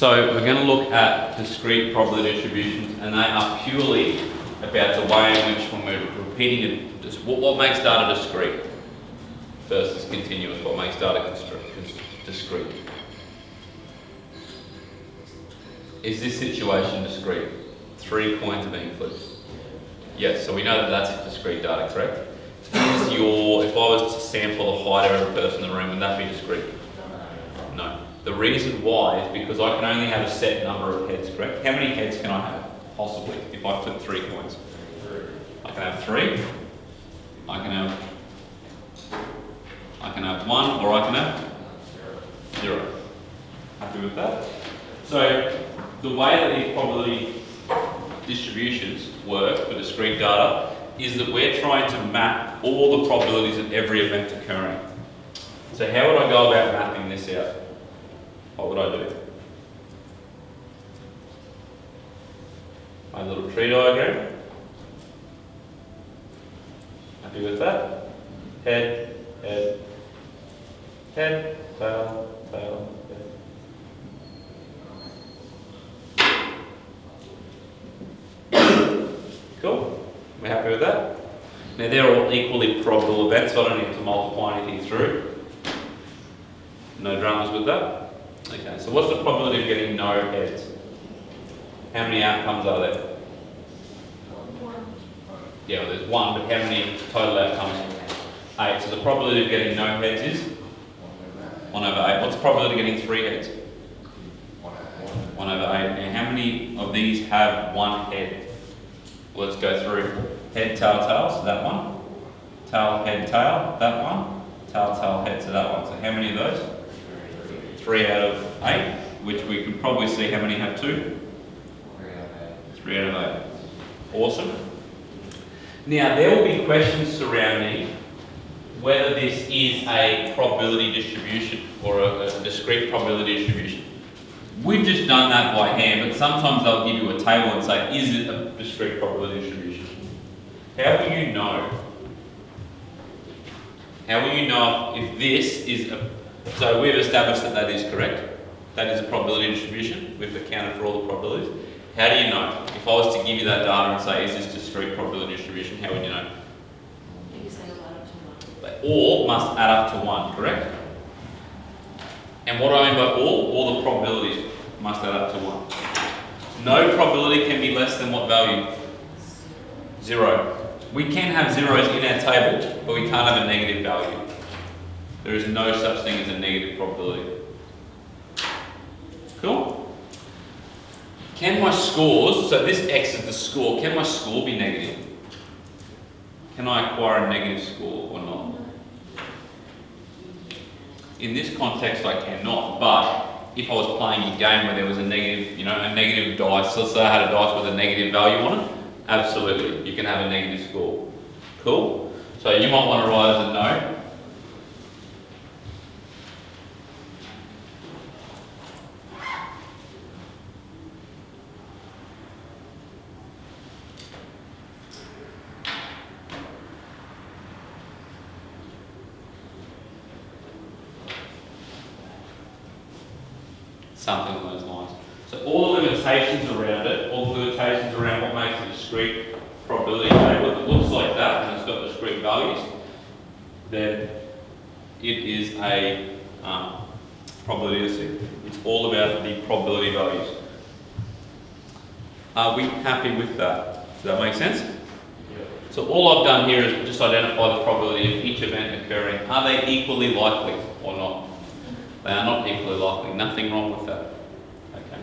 So we're going to look at discrete probability distributions, and they are purely about the way in which, when we're repeating it, just what makes data discrete versus continuous, what makes data discrete. Is this situation discrete? 3 points are being flipped. Yes, so we know that that's discrete data, correct? If I was to sample the height of a person in the room, would that be discrete? No. The reason why is because I can only have a set number of heads, correct? How many heads can I have, possibly, if I flip 3 coins? I can have 3, I can have 1, or I can have 0. Happy with that? So, the way that these probability distributions work for discrete data is that we're trying to map all the probabilities of every event occurring. So how would I go about mapping this out? What would I do? My little tree diagram. Happy with that? Head, head, head, tail, tail, head. Cool? We're happy with that? Now they're all equally probable events, so I don't need to multiply anything through. No dramas with that. Okay, so what's the probability of getting no heads? How many outcomes are there? 1. Yeah, well, there's 1, but how many total outcomes? 8. So the probability of getting no heads is? 1 over 8. What's the probability of getting 3 heads? 1 over 8. Now how many of these have 1 head? Well, let's go through. Head, tail, tail, so that one. Tail, head, tail, that one. Tail, tail, head, so that one. So how many of those? 3 out of 8, which we could probably see how many have 2? 3 out of 8. Awesome. Now, there will be questions surrounding whether this is a probability distribution or a discrete probability distribution. We've just done that by hand, but sometimes they'll give you a table and say, is it a discrete probability distribution? How will you know? How will you know if this is a... So we've established that that is correct. That is a probability distribution. We've accounted for all the probabilities. How do you know? If I was to give you that data and say, is this discrete probability distribution, how would you know? You say it'll add up to 1. They all must add up to 1, correct? And what do I mean by all the probabilities must add up to 1. No probability can be less than what value? 0. We can have zeros in our table, but we can't have a negative value. There is no such thing as a negative probability. Cool? Can my scores, so this X is the score, can my score be negative? Can I acquire a negative score or not? In this context I cannot, but if I was playing a game where there was a negative, a negative dice, let's say I had a dice with a negative value on it, absolutely, you can have a negative score. Cool? So you might want to write as a no. Something along those lines. So all the limitations around it, all the limitations around what makes a discrete probability table, if it looks like that and it's got discrete values, then it is a probability. It's all about the probability values. Are we happy with that? Does that make sense? Yeah. So all I've done here is just identify the probability of each event occurring. Are they equally likely or not? They are not equally likely. Nothing wrong with that. Okay.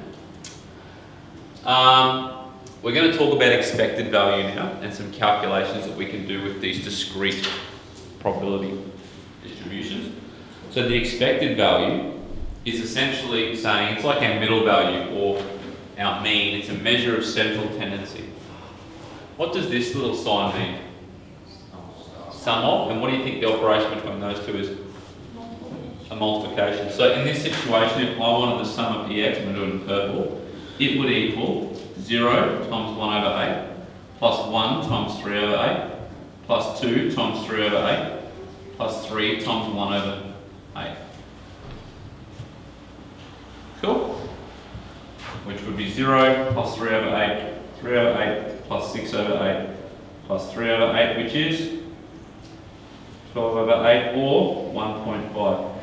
We're going to talk about expected value now and some calculations that we can do with these discrete probability distributions. So the expected value is essentially saying it's like our middle value or our mean. It's a measure of central tendency. What does this little sign mean? Sum of. And what do you think the operation between those two is? A multiplication. So in this situation, if I wanted the sum of EX, I'm going to do it in purple, it would equal 0 times 1 over 8, plus 1 times 3 over 8, plus 2 times 3 over 8, plus 3 times 1 over 8. Cool? which would be 0 plus 3 over 8, 3 over 8 plus 6 over 8, plus 3 over 8, which is 12 over 8, or 1.5.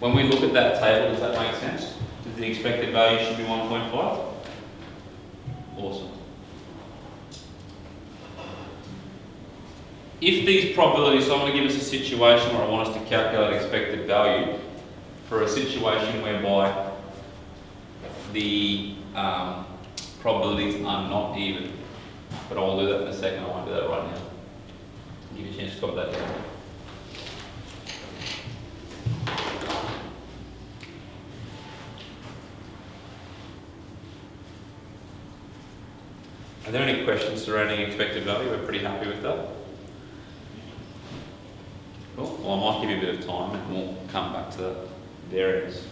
When we look at that table, does that make sense? Does the expected value should be 1.5? Awesome. If these probabilities, so I'm going to give us a situation where I want us to calculate expected value for a situation whereby the probabilities are not even. But I'll do that in a second, I won't do that right now. Give you a chance to copy that down. Are there any questions surrounding expected value? We're pretty happy with that. Cool. Well, I might give you a bit of time and we'll come back to the variance.